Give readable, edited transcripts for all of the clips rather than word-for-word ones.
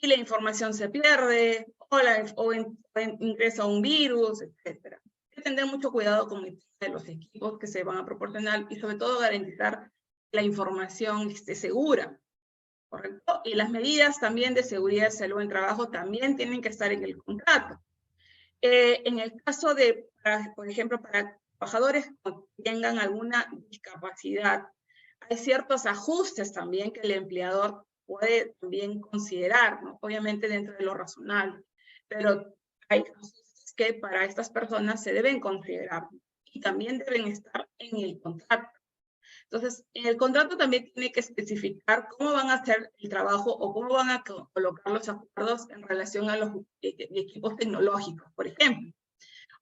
y la información se pierde, ingresa un virus, etc. Hay que tener mucho cuidado con el tema de los equipos que se van a proporcionar y sobre todo garantizar que la información esté segura, ¿correcto? Y las medidas también de seguridad y salud en trabajo también tienen que estar en el contrato. En el caso de, por ejemplo, para trabajadores que tengan alguna discapacidad, hay ciertos ajustes también que el empleador puede también considerar, ¿no? Obviamente dentro de lo razonable, pero hay ajustes que para estas personas se deben considerar y también deben estar en el contrato. Entonces, en el contrato también tiene que especificar cómo van a hacer el trabajo o cómo van a colocar los acuerdos en relación a los equipos tecnológicos, por ejemplo.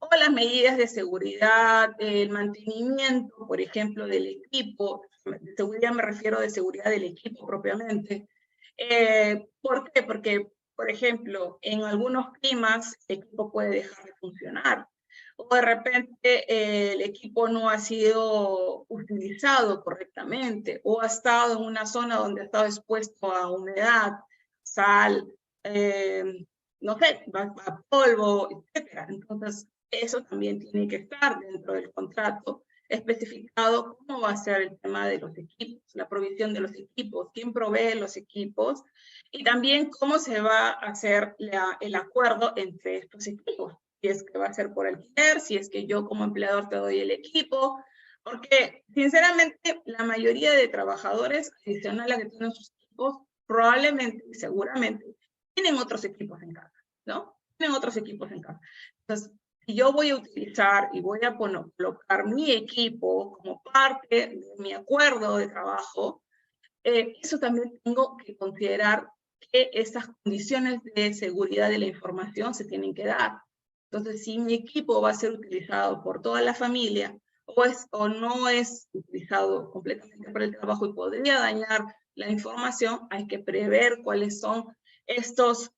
O las medidas de seguridad, el mantenimiento, por ejemplo, del equipo. De seguridad me refiero de seguridad del equipo propiamente. ¿Por qué? Porque, por ejemplo, en algunos climas el equipo puede dejar de funcionar. O de repente el equipo no ha sido utilizado correctamente, o ha estado en una zona donde ha estado expuesto a humedad, sal, no sé, a polvo, etc. Entonces, eso también tiene que estar dentro del contrato, especificado cómo va a ser el tema de los equipos, la provisión de los equipos, quién provee los equipos, y también cómo se va a hacer el acuerdo entre estos equipos. Si es que va a ser por alquiler, si es que yo como empleador te doy el equipo, porque sinceramente la mayoría de trabajadores, adicional a que tienen sus equipos, probablemente, seguramente, tienen otros equipos en casa, ¿no? Tienen otros equipos en casa. Entonces, si yo voy a utilizar y voy a colocar mi equipo como parte de mi acuerdo de trabajo, eso también tengo que considerar que estas condiciones de seguridad de la información se tienen que dar. Entonces, si mi equipo va a ser utilizado por toda la familia o no es utilizado completamente para el trabajo y podría dañar la información, hay que prever cuáles son estas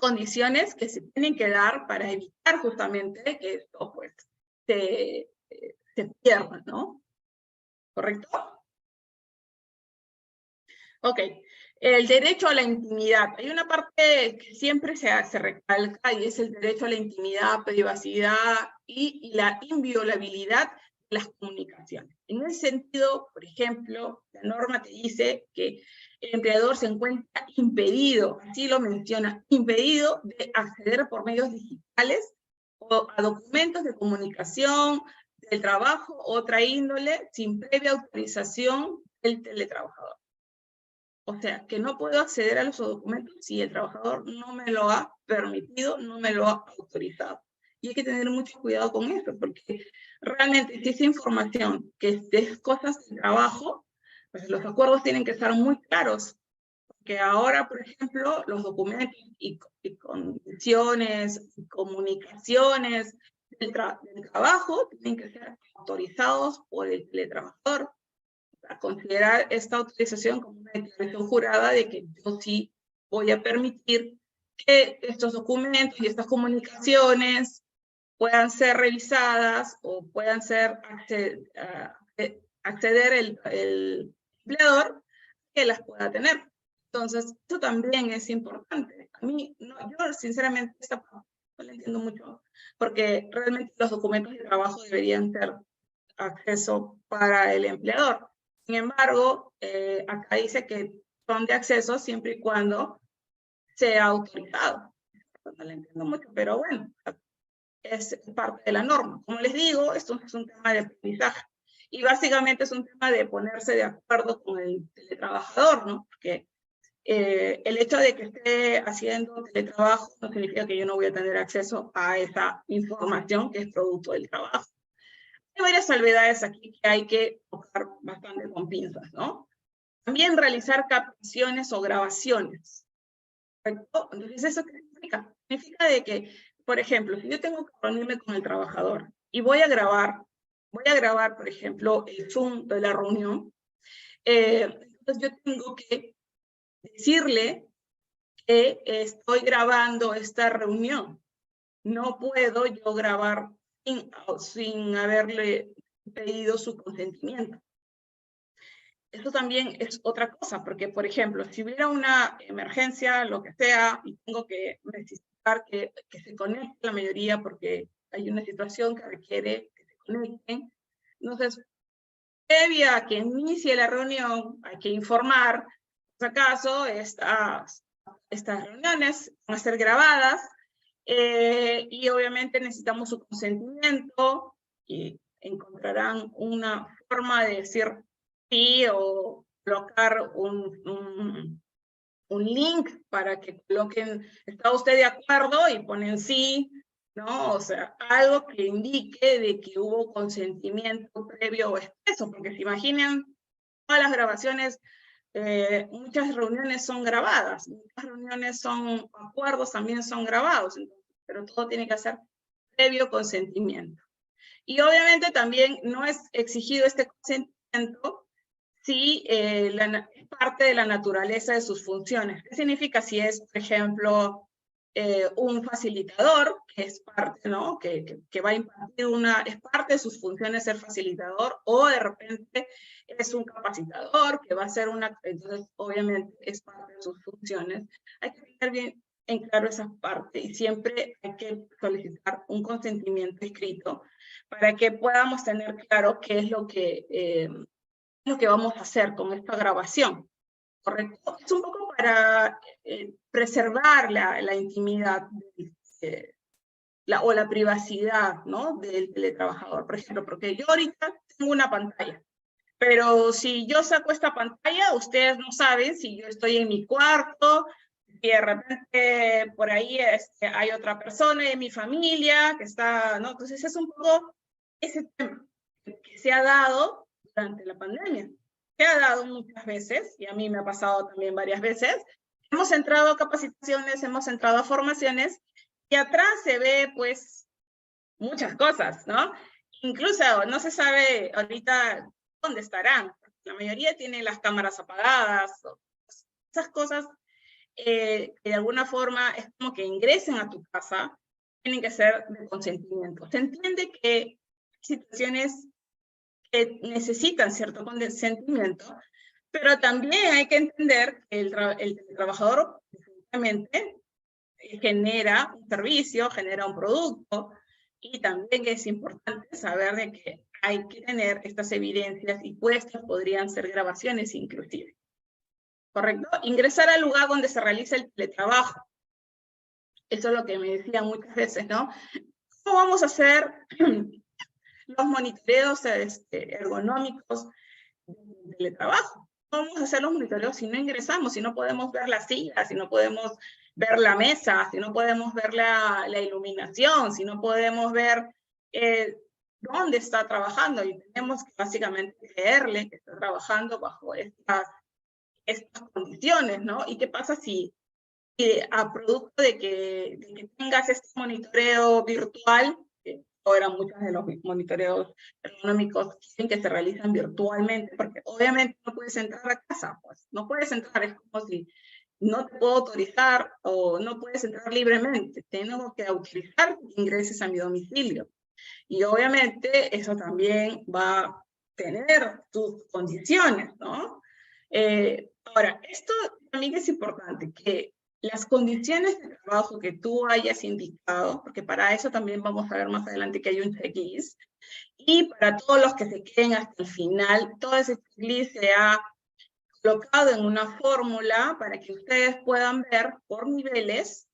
condiciones que se tienen que dar para evitar justamente que esto pues se pierda, ¿no? ¿Correcto? Ok. El derecho a la intimidad. Hay una parte que siempre se recalca y es el derecho a la intimidad, privacidad y la inviolabilidad de las comunicaciones. En ese sentido, por ejemplo, la norma te dice que el empleador se encuentra impedido, así lo menciona, impedido de acceder por medios digitales o a documentos de comunicación, del trabajo, otra índole, sin previa autorización del teletrabajador. O sea, que no puedo acceder a los documentos si el trabajador no me lo ha permitido, no me lo ha autorizado. Y hay que tener mucho cuidado con eso, porque realmente si esa información que es cosas de trabajo, pues los acuerdos tienen que estar muy claros. Porque ahora, por ejemplo, los documentos y condiciones, y comunicaciones del trabajo tienen que ser autorizados por el teletrabajador, a considerar esta autorización como una declaración jurada de que yo sí voy a permitir que estos documentos y estas comunicaciones puedan ser revisadas o puedan ser acceder el empleador que las pueda tener. Entonces, eso también es importante. A mí, yo sinceramente esta parte no la entiendo mucho, porque realmente los documentos de trabajo deberían ser acceso para el empleador. Sin embargo, acá dice que son de acceso siempre y cuando sea autorizado. No lo entiendo mucho, pero bueno, es parte de la norma. Como les digo, esto es un tema de aprendizaje. Y básicamente es un tema de ponerse de acuerdo con el teletrabajador, ¿no? Porque el hecho de que esté haciendo teletrabajo no significa que yo no voy a tener acceso a esa información que es producto del trabajo. Hay varias salvedades aquí que hay que tocar bastante con pinzas, ¿no? También realizar captaciones o grabaciones, ¿correcto? Entonces, ¿eso qué significa? Significa de que, por ejemplo, si yo tengo que reunirme con el trabajador y voy a grabar, por ejemplo, el Zoom de la reunión, entonces yo tengo que decirle que estoy grabando esta reunión. No puedo yo grabar sin haberle pedido su consentimiento. Eso también es otra cosa, porque, por ejemplo, si hubiera una emergencia, lo que sea, y tengo que necesitar que se conecte la mayoría porque hay una situación que requiere que se conecten, entonces, previa a que inicie la reunión, hay que informar, por si acaso, estas reuniones van a ser grabadas, y obviamente necesitamos su consentimiento, y encontrarán una forma de decir sí o colocar un link para que coloquen, ¿está usted de acuerdo? Y ponen sí, ¿no? O sea, algo que indique de que hubo consentimiento previo o expreso, porque se imaginan todas las grabaciones, muchas reuniones son grabadas, muchas reuniones son acuerdos, también son grabados, pero todo tiene que ser previo consentimiento. Y obviamente también no es exigido este consentimiento si es parte de la naturaleza de sus funciones. ¿Qué significa si es, por ejemplo, un facilitador, que es parte, ¿no? Que va a impartir es parte de sus funciones ser facilitador, o de repente es un capacitador, que va a ser entonces obviamente es parte de sus funciones. Hay que tener bien en claro esa parte, y siempre hay que solicitar un consentimiento escrito para que podamos tener claro qué es lo que vamos a hacer con esta grabación, ¿correcto? Es un poco para preservar la intimidad o la privacidad, ¿no? Del teletrabajador. Por ejemplo, porque yo ahorita tengo una pantalla, pero si yo saco esta pantalla, ustedes no saben si yo estoy en mi cuarto, y de repente por ahí hay otra persona de mi familia que está, ¿no? Entonces es un poco ese tema que se ha dado durante la pandemia. Se ha dado muchas veces, y a mí me ha pasado también varias veces. Hemos entrado a capacitaciones, hemos entrado a formaciones, y atrás se ve, pues, muchas cosas, ¿no? Incluso no se sabe ahorita dónde estarán. La mayoría tiene las cámaras apagadas, esas cosas que de alguna forma es como que ingresen a tu casa, tienen que ser de consentimiento. Se entiende que hay situaciones que necesitan cierto consentimiento, pero también hay que entender que el trabajador definitivamente genera un servicio, genera un producto, y también es importante saber de que hay que tener estas evidencias, y puestas podrían ser grabaciones inclusive. ¿Correcto? Ingresar al lugar donde se realiza el teletrabajo. Eso es lo que me decían muchas veces, ¿no? ¿Cómo vamos a hacer los monitoreos ergonómicos del teletrabajo? ¿Cómo vamos a hacer los monitoreos si no ingresamos, si no podemos ver las sillas, si no podemos ver la mesa, si no podemos ver la iluminación, si no podemos ver dónde está trabajando? Y tenemos que básicamente creerle que está trabajando bajo estas condiciones, ¿no? ¿Y qué pasa si a producto de que tengas este monitoreo virtual, ahora muchos de los monitoreos ergonómicos dicen que se realizan virtualmente, porque obviamente no puedes entrar a casa, pues no puedes entrar, es como si no te puedo autorizar o no puedes entrar libremente, tengo que autorizar que ingreses a mi domicilio. Y obviamente eso también va a tener sus condiciones, ¿no? Ahora, esto también es importante, que las condiciones de trabajo que tú hayas indicado, porque para eso también vamos a ver más adelante que hay un checklist, y para todos los que se queden hasta el final, todo ese checklist se ha colocado en una fórmula para que ustedes puedan ver por niveles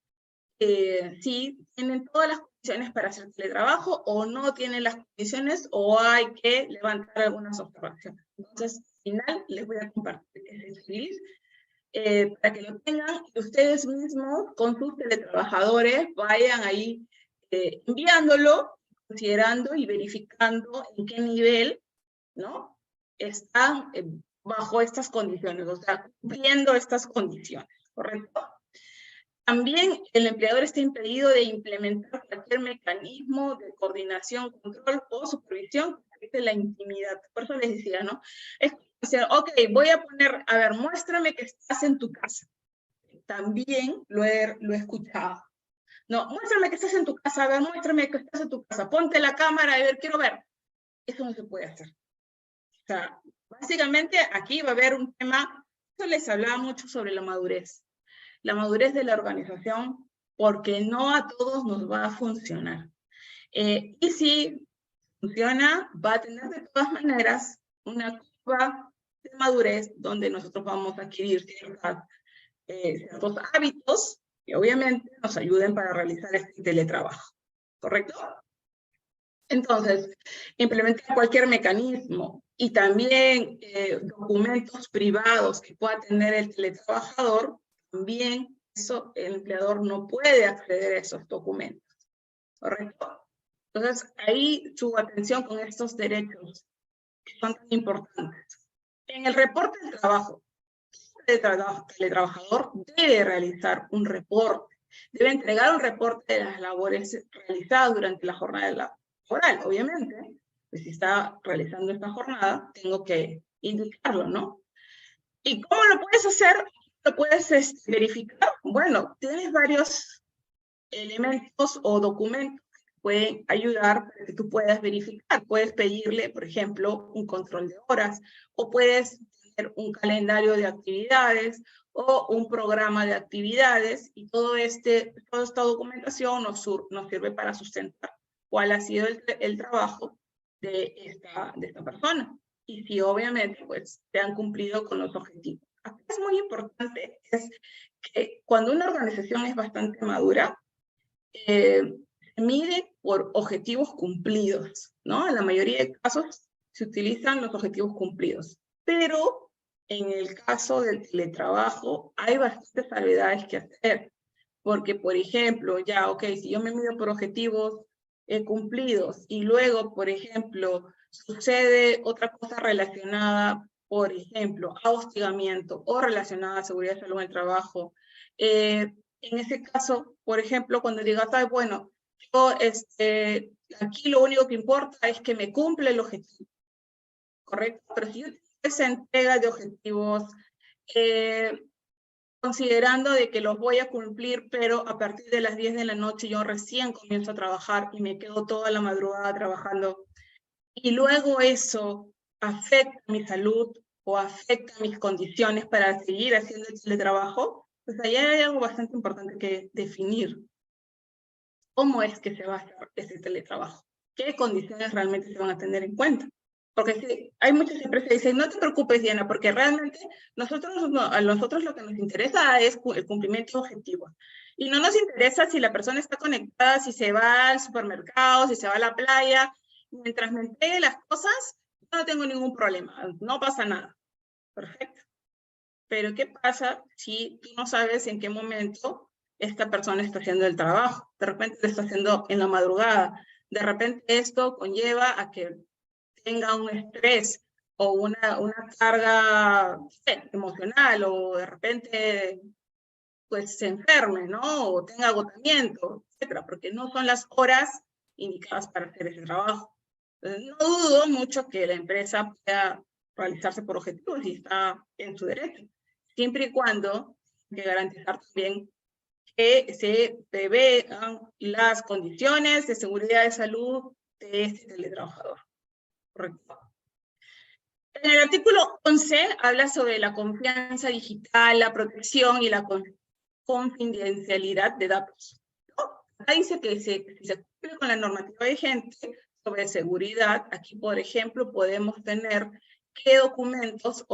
si tienen todas las condiciones para hacer teletrabajo o no tienen las condiciones, o hay que levantar algunas observaciones. Entonces, al final les voy a compartir ese checklist para que lo tengan, y ustedes mismos con sus teletrabajadores vayan ahí enviándolo, considerando y verificando en qué nivel, ¿no?, están bajo estas condiciones, o sea, cumpliendo estas condiciones, ¿correcto? También el empleador está impedido de implementar cualquier mecanismo de coordinación, control o supervisión que afecte la intimidad. Por eso les decía, ¿no? Es como decir, ok, voy a poner, a ver, muéstrame que estás en tu casa. También lo he escuchado. No, muéstrame que estás en tu casa, a ver, muéstrame que estás en tu casa. Ponte la cámara, a ver, quiero ver. Eso no se puede hacer. O sea, Básicamente aquí va a haber un tema, yo les hablaba mucho sobre la madurez de la organización, porque no a todos nos va a funcionar. Y si funciona, va a tener de todas maneras una curva de madurez donde nosotros vamos a adquirir ciertos hábitos que obviamente nos ayuden para realizar este teletrabajo, ¿correcto? Entonces, implementar cualquier mecanismo y también documentos privados que pueda tener el teletrabajador, también eso el empleador no puede acceder a esos documentos, ¿correcto? Entonces, ahí su atención con estos derechos que son tan importantes. En el reporte del trabajo, el teletrabajador debe realizar un reporte, debe entregar un reporte de las labores realizadas durante la jornada laboral, obviamente. Pues si está realizando esta jornada, tengo que indicarlo, ¿no? ¿Y cómo lo puedes hacer? ¿Lo puedes verificar? Bueno, tienes varios elementos o documentos que pueden ayudar para que tú puedas verificar. Puedes pedirle, por ejemplo, un control de horas, o puedes tener un calendario de actividades, o un programa de actividades, y toda esta documentación nos sirve para sustentar cuál ha sido el trabajo de esta persona. Y si obviamente pues se han cumplido con los objetivos. Aquí es muy importante es que cuando una organización es bastante madura, se mide por objetivos cumplidos, ¿no? En la mayoría de casos se utilizan los objetivos cumplidos, pero en el caso del teletrabajo hay bastantes salvedades que hacer, porque, por ejemplo, ya, ok, si yo me mido por objetivos cumplidos y luego, por ejemplo, sucede otra cosa relacionada, por ejemplo, a hostigamiento o relacionada a seguridad y salud en el trabajo, en ese caso, por ejemplo, cuando digas, ay, bueno, yo aquí lo único que importa es que me cumple el objetivo, ¿correcto? Pero si yo tengo esa entrega de objetivos, considerando de que los voy a cumplir, pero a partir de las 10 de la noche yo recién comienzo a trabajar y me quedo toda la madrugada trabajando, y luego eso afecta mi salud o afecta mis condiciones para seguir haciendo el teletrabajo, pues ahí hay algo bastante importante que definir. ¿Cómo es que se va a hacer ese teletrabajo? ¿Qué condiciones realmente se van a tener en cuenta? Porque sí, hay muchas empresas que dicen, no te preocupes, Diana, porque realmente a nosotros lo que nos interesa es el cumplimiento de objetivos. Y no nos interesa si la persona está conectada, si se va al supermercado, si se va a la playa. Mientras me entregue las cosas, no tengo ningún problema, no pasa nada. Perfecto. Pero ¿qué pasa si tú no sabes en qué momento esta persona está haciendo el trabajo? De repente lo está haciendo en la madrugada. De repente esto conlleva a que tenga un estrés o una carga, no sé, emocional, o de repente pues se enferme, ¿no? O tenga agotamiento, etcétera, porque no son las horas indicadas para hacer ese trabajo. Entonces, no dudo mucho que la empresa pueda realizarse por objetivos y está en su derecho, siempre y cuando hay que garantizar también que se prevean las condiciones de seguridad de salud de este teletrabajador. Correcto. En el artículo 11 habla sobre la confianza digital, la protección y la confidencialidad de datos, ¿no? Acá dice que si se cumple con la normativa vigente sobre seguridad, aquí, por ejemplo, podemos tener qué documentos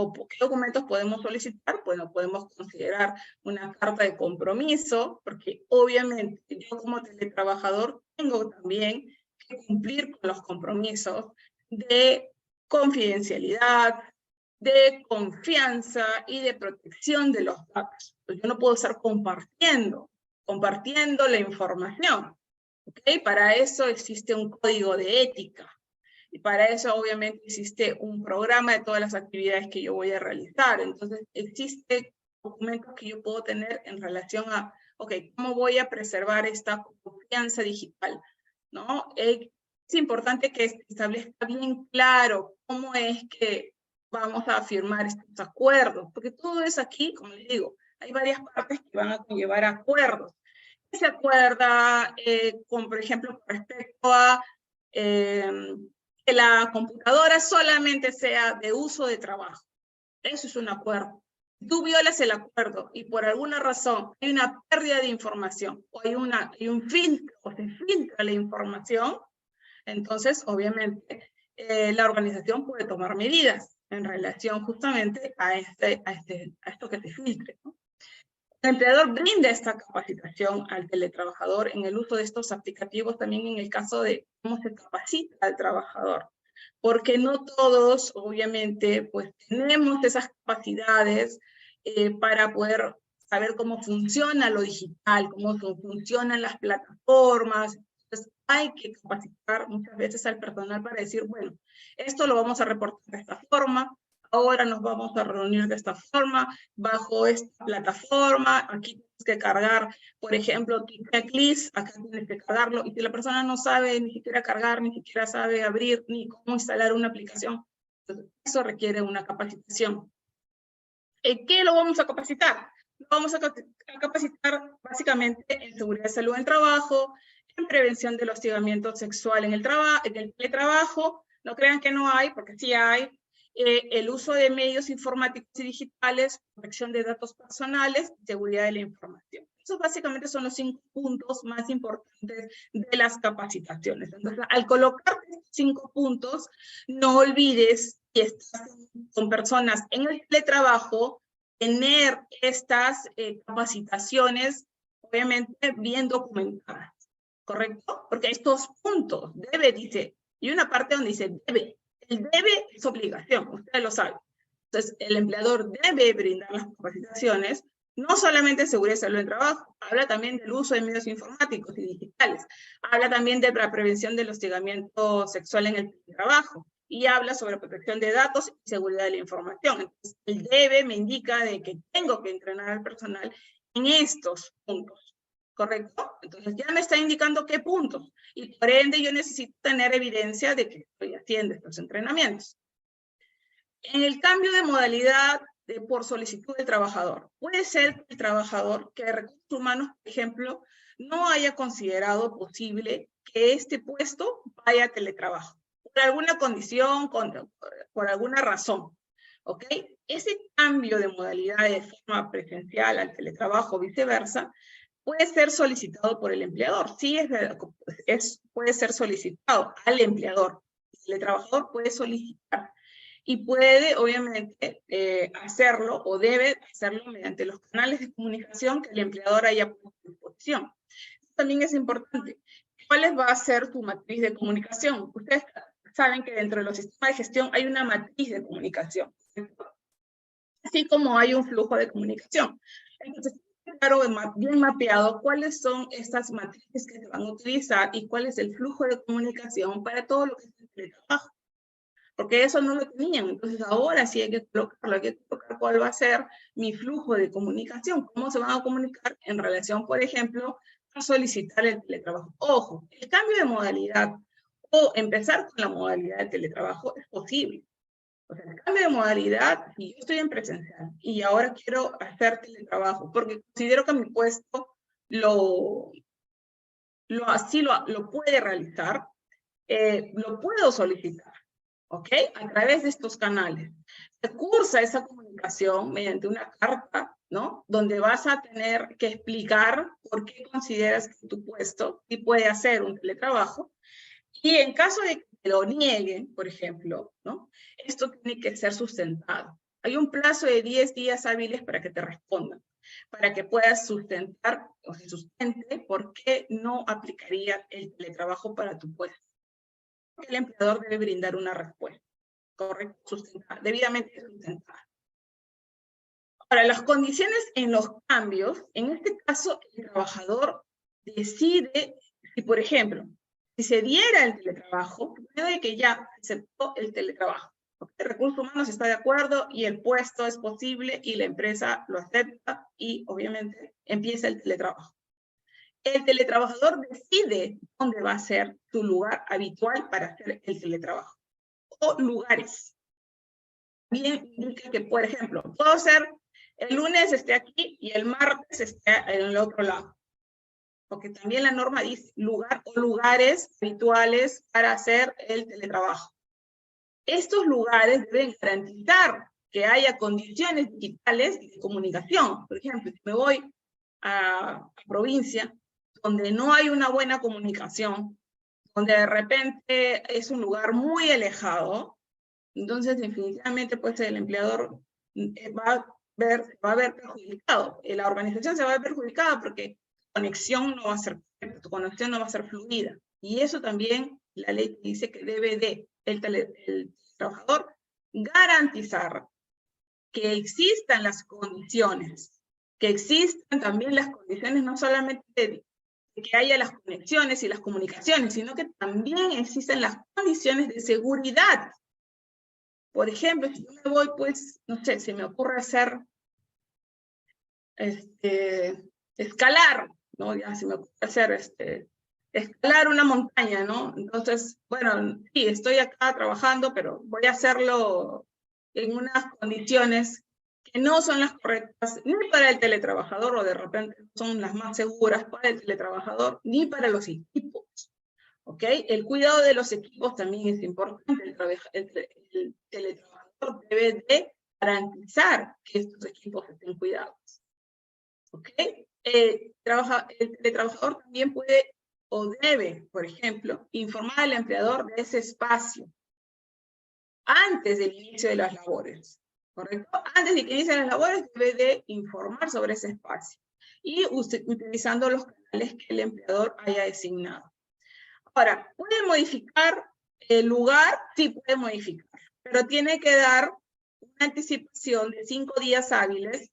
podemos solicitar. Bueno, podemos considerar una carta de compromiso, porque obviamente yo como teletrabajador tengo también que cumplir con los compromisos de confidencialidad, de confianza y de protección de los datos. Pues yo no puedo estar compartiendo la información, ¿ok? Para eso existe un código de ética, y para eso obviamente existe un programa de todas las actividades que yo voy a realizar. Entonces existen documentos que yo puedo tener en relación a, ok, ¿cómo voy a preservar esta confianza digital? ¿No? Es importante que establezca bien claro cómo es que vamos a firmar estos acuerdos, porque todo es aquí, como les digo, hay varias partes que van a conllevar acuerdos. Se acuerda, por ejemplo, con respecto a que la computadora solamente sea de uso de trabajo. Eso es un acuerdo. Si tú violas el acuerdo y por alguna razón hay una pérdida de información o hay un filtro, o se filtra la información, entonces obviamente la organización puede tomar medidas en relación justamente a esto que se filtre, ¿no? El empleador brinda esta capacitación al teletrabajador en el uso de estos aplicativos, también en el caso de cómo se capacita al trabajador, porque no todos, obviamente, pues tenemos esas capacidades para poder saber cómo funciona lo digital, cómo funcionan las plataformas. Entonces hay que capacitar muchas veces al personal para decir, bueno, esto lo vamos a reportar de esta forma, ahora nos vamos a reunir de esta forma, bajo esta plataforma, aquí tienes que cargar, por ejemplo, tu checklist, acá tienes que cargarlo, y si la persona no sabe ni siquiera cargar, ni siquiera sabe abrir, ni cómo instalar una aplicación, entonces eso requiere una capacitación. ¿En qué lo vamos a capacitar? Lo vamos a capacitar básicamente en seguridad de salud en el trabajo, en prevención del hostigamiento sexual en el teletrabajo. No crean que no hay, porque sí hay. El uso de medios informáticos y digitales, protección de datos personales, seguridad de la información. Esos básicamente son los 5 puntos más importantes de las capacitaciones. Entonces, al colocar 5 puntos, no olvides que estás con personas en el teletrabajo, tener estas capacitaciones, obviamente, bien documentadas, ¿correcto? Porque estos puntos, debe, dice, y una parte donde dice debe. El debe es obligación, ustedes lo saben. Entonces, el empleador debe brindar las capacitaciones, no solamente seguridad y salud en trabajo, habla también del uso de medios informáticos y digitales, habla también de la prevención del hostigamiento sexual en el trabajo, y habla sobre protección de datos y seguridad de la información. Entonces, el debe me indica de que tengo que entrenar al personal en estos puntos, ¿correcto? Entonces ya me está indicando qué puntos, y por ende yo necesito tener evidencia de que estoy haciendo estos entrenamientos. En el cambio de modalidad por solicitud del trabajador, puede ser que el trabajador que de recursos humanos, por ejemplo, no haya considerado posible que este puesto vaya a teletrabajo, por alguna condición, por alguna razón, ¿ok? Ese cambio de modalidad de forma presencial al teletrabajo o viceversa, puede ser solicitado por el empleador. Sí, puede ser solicitado al empleador. El trabajador puede solicitar y puede, obviamente, hacerlo o debe hacerlo mediante los canales de comunicación que el empleador haya puesto a disposición. También es importante. ¿Cuál va a ser tu matriz de comunicación? Ustedes saben que dentro de los sistemas de gestión hay una matriz de comunicación, así como hay un flujo de comunicación. Entonces, claro, bien mapeado cuáles son estas matrices que se van a utilizar y cuál es el flujo de comunicación para todo lo que es el trabajo. Porque eso no lo tenían, entonces ahora sí hay que colocarlo, hay que colocar cuál va a ser mi flujo de comunicación, cómo se van a comunicar en relación, por ejemplo, a solicitar el teletrabajo. Ojo, el cambio de modalidad o empezar con la modalidad de teletrabajo es posible. O sea, el cambio de modalidad, si yo estoy en presencial y ahora quiero hacer teletrabajo, porque considero que mi puesto lo puede realizar, lo puedo solicitar, ¿ok? A través de estos canales. Se cursa esa comunicación mediante una carta, ¿no? Donde vas a tener que explicar por qué consideras que tu puesto sí puede hacer un teletrabajo. Y en caso de que lo nieguen, por ejemplo, ¿no? Esto tiene que ser sustentado. Hay un plazo de 10 días hábiles para que te respondan, para que puedas sustentar o se sustente por qué no aplicaría el teletrabajo para tu puesto. El empleador debe brindar una respuesta, correcta, sustentada, debidamente sustentada. Ahora, las condiciones en los cambios, en este caso, el trabajador decide si, por ejemplo, si se diera el teletrabajo, puede que ya aceptó el teletrabajo. El recurso humano está de acuerdo y el puesto es posible y la empresa lo acepta y obviamente empieza el teletrabajo. El teletrabajador decide dónde va a ser su lugar habitual para hacer el teletrabajo. O lugares. Bien indica que, por ejemplo, puedo ser el lunes esté aquí y el martes esté en el otro lado. Porque también la norma dice lugar o lugares habituales para hacer el teletrabajo. estos lugares deben garantizar que haya condiciones digitales de comunicación. Por ejemplo, si me voy a provincia, donde no hay una buena comunicación, donde de repente es un lugar muy alejado, entonces definitivamente pues el empleador va a ver perjudicado. La organización se va a ver perjudicada porque tu conexión no va a ser correcta, tu conexión no va a ser fluida. Y eso también la ley dice que debe de el trabajador garantizar que existan las condiciones, que existan también las condiciones no solamente de que haya las conexiones y las comunicaciones, sino que también existen las condiciones de seguridad. Por ejemplo, si yo me voy, pues, no sé, se me ocurre hacer, escalar, ¿no? Ya se me ocurre hacer, escalar una montaña, ¿no? Entonces, bueno, sí, estoy acá trabajando, pero voy a hacerlo en unas condiciones que no son las correctas, ni para el teletrabajador, o de repente son las más seguras para el teletrabajador, ni para los equipos. ¿Ok? El cuidado de los equipos también es importante. El teletrabajador debe de garantizar que estos equipos estén cuidados. ¿Ok? El teletrabajador también puede o debe, por ejemplo, informar al empleador de ese espacio antes del inicio de las labores. ¿Correcto? Antes de que inicien las labores debe de informar sobre ese espacio y utilizando los canales que el empleador haya designado. Ahora, ¿puede modificar el lugar? Sí, puede modificar, pero tiene que dar una anticipación de 5 días hábiles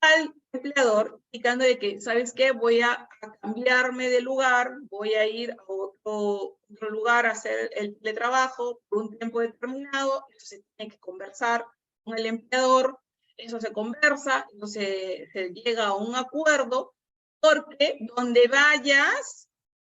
al empleador, indicando de que, ¿sabes qué? Voy a cambiarme de lugar, voy a ir a otro lugar a hacer el teletrabajo por un tiempo determinado, eso se tiene que conversar con el empleador, eso se conversa, eso se llega a un acuerdo, porque donde vayas,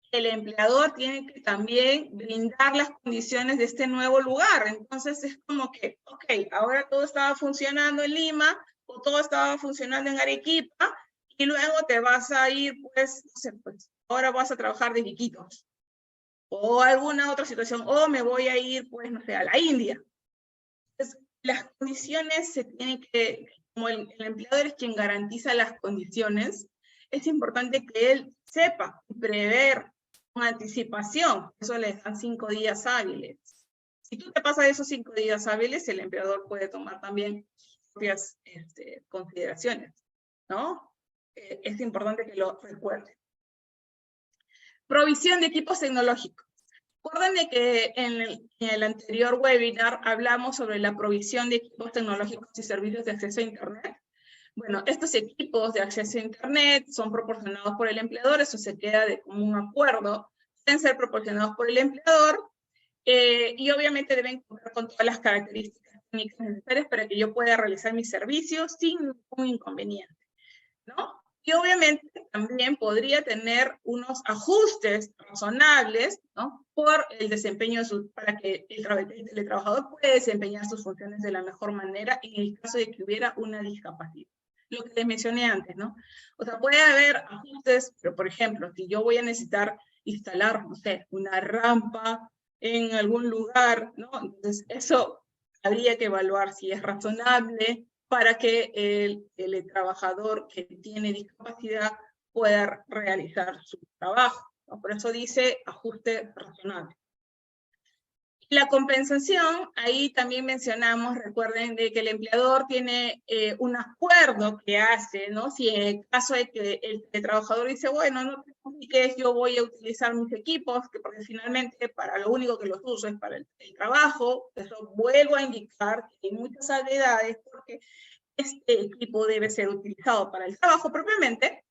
el empleador tiene que también brindar las condiciones de este nuevo lugar. Entonces es como que, ok, ahora todo estaba funcionando en Lima, o todo estaba funcionando en Arequipa, y luego te vas a ir, pues, no sé, pues, ahora vas a trabajar de Iquitos, o alguna otra situación, o me voy a ir, pues, no sé, a la India. Entonces, las condiciones se tienen que, como el empleador es quien garantiza las condiciones, es importante que él sepa prever con anticipación. Eso les dan 5 días hábiles. Si tú te pasas esos 5 días hábiles, el empleador puede tomar también sus propias consideraciones, ¿no? Es importante que lo recuerden. Provisión de equipos tecnológicos. Recuerden de que en el anterior webinar hablamos sobre la provisión de equipos tecnológicos y servicios de acceso a Internet. Bueno, estos equipos de acceso a Internet son proporcionados por el empleador, eso se queda de común acuerdo, deben ser proporcionados por el empleador y obviamente deben contar con todas las características técnicas necesarias para que yo pueda realizar mis servicios sin ningún inconveniente, ¿no? Y obviamente también podría tener unos ajustes razonables, ¿no? Por el desempeño para que el teletrabajador pueda desempeñar sus funciones de la mejor manera en el caso de que hubiera una discapacidad. Lo que les mencioné antes, ¿no? O sea, puede haber ajustes, pero por ejemplo, si yo voy a necesitar instalar, no sé, una rampa en algún lugar, ¿no? Entonces, eso habría que evaluar si es razonable para que el trabajador que tiene discapacidad pueda realizar su trabajo, ¿no? Por eso dice ajuste razonable. La compensación, ahí también mencionamos, recuerden de que el empleador tiene un acuerdo que hace, ¿no? Si en el caso de que el trabajador dice, bueno, no te compliques, yo voy a utilizar mis equipos, porque finalmente para lo único que los uso es para el trabajo, eso vuelvo a indicar que hay muchas salvedades, porque este equipo debe ser utilizado para el trabajo propiamente,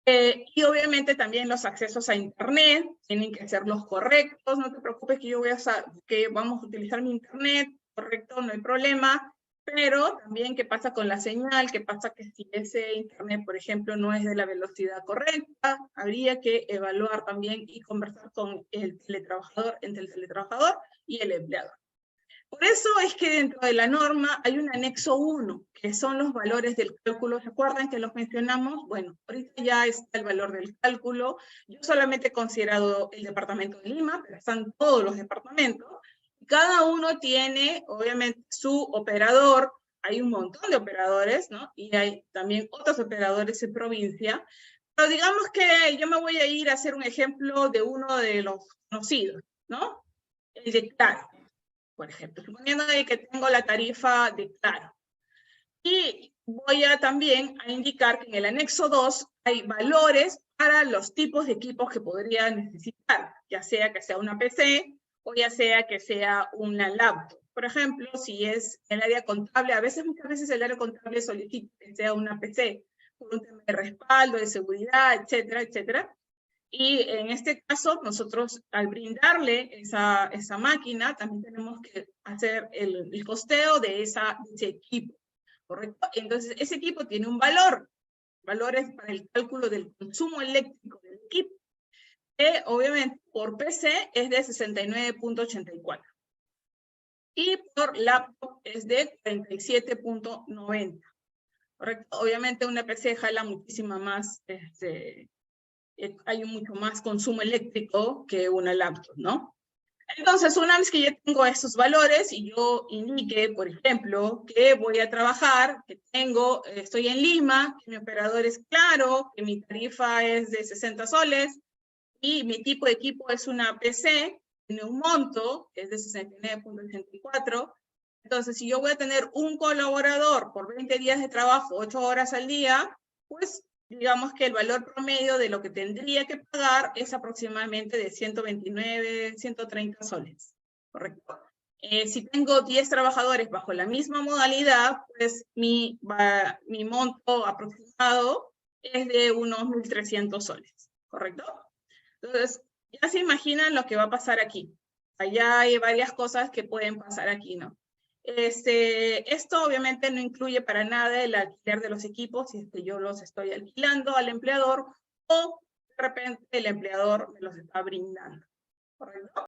y obviamente también los accesos a Internet tienen que ser los correctos. No te preocupes que yo voy a que vamos a utilizar mi Internet, correcto, no hay problema. Pero también qué pasa con la señal, qué pasa que si ese Internet, por ejemplo, no es de la velocidad correcta, habría que evaluar también y conversar con el teletrabajador, entre el teletrabajador y el empleador. Por eso es que dentro de la norma hay un anexo 1, que son los valores del cálculo. ¿Recuerdan que los mencionamos? Bueno, ahorita ya está el valor del cálculo. Yo solamente he considerado el departamento de Lima, pero están todos los departamentos. Cada uno tiene, obviamente, su operador. Hay un montón de operadores, ¿no? Y hay también otros operadores en provincia. Pero digamos que yo me voy a ir a hacer un ejemplo de uno de los conocidos, ¿no? El de Claro, por ejemplo. Suponiendo que tengo la tarifa de Claro. Y voy a también a indicar que en el anexo 2 hay valores para los tipos de equipos que podría necesitar, ya sea que sea una PC o ya sea que sea una laptop. Por ejemplo, si es el área contable, muchas veces el área contable solicita que sea una PC por un tema de respaldo, de seguridad, etcétera, etcétera. Y en este caso, nosotros al brindarle esa máquina, también tenemos que hacer el costeo de ese equipo. ¿Correcto? Entonces, ese equipo tiene un valor, valores para el cálculo del consumo eléctrico del equipo, que obviamente por PC es de 69.84 y por laptop es de 47.90. ¿Correcto? Obviamente una PC jala muchísima más, hay mucho más consumo eléctrico que una laptop, ¿no? Entonces, una vez que ya tengo esos valores y yo indique, por ejemplo, que voy a trabajar, que estoy en Lima, que mi operador es Claro, que mi tarifa es de 60 soles y mi tipo de equipo es una PC, tiene un monto, que es de 69.84. Entonces, si yo voy a tener un colaborador por 20 días de trabajo, 8 horas al día, pues digamos que el valor promedio de lo que tendría que pagar es aproximadamente de 129, 130 soles, ¿correcto? Si tengo 10 trabajadores bajo la misma modalidad, pues mi monto aproximado es de unos 1.300 soles, ¿correcto? Entonces, ya se imaginan lo que va a pasar aquí. Allá hay varias cosas que pueden pasar aquí, ¿no? Esto obviamente no incluye para nada el alquiler de los equipos, si es que yo los estoy alquilando al empleador o de repente el empleador me los está brindando, ¿correcto?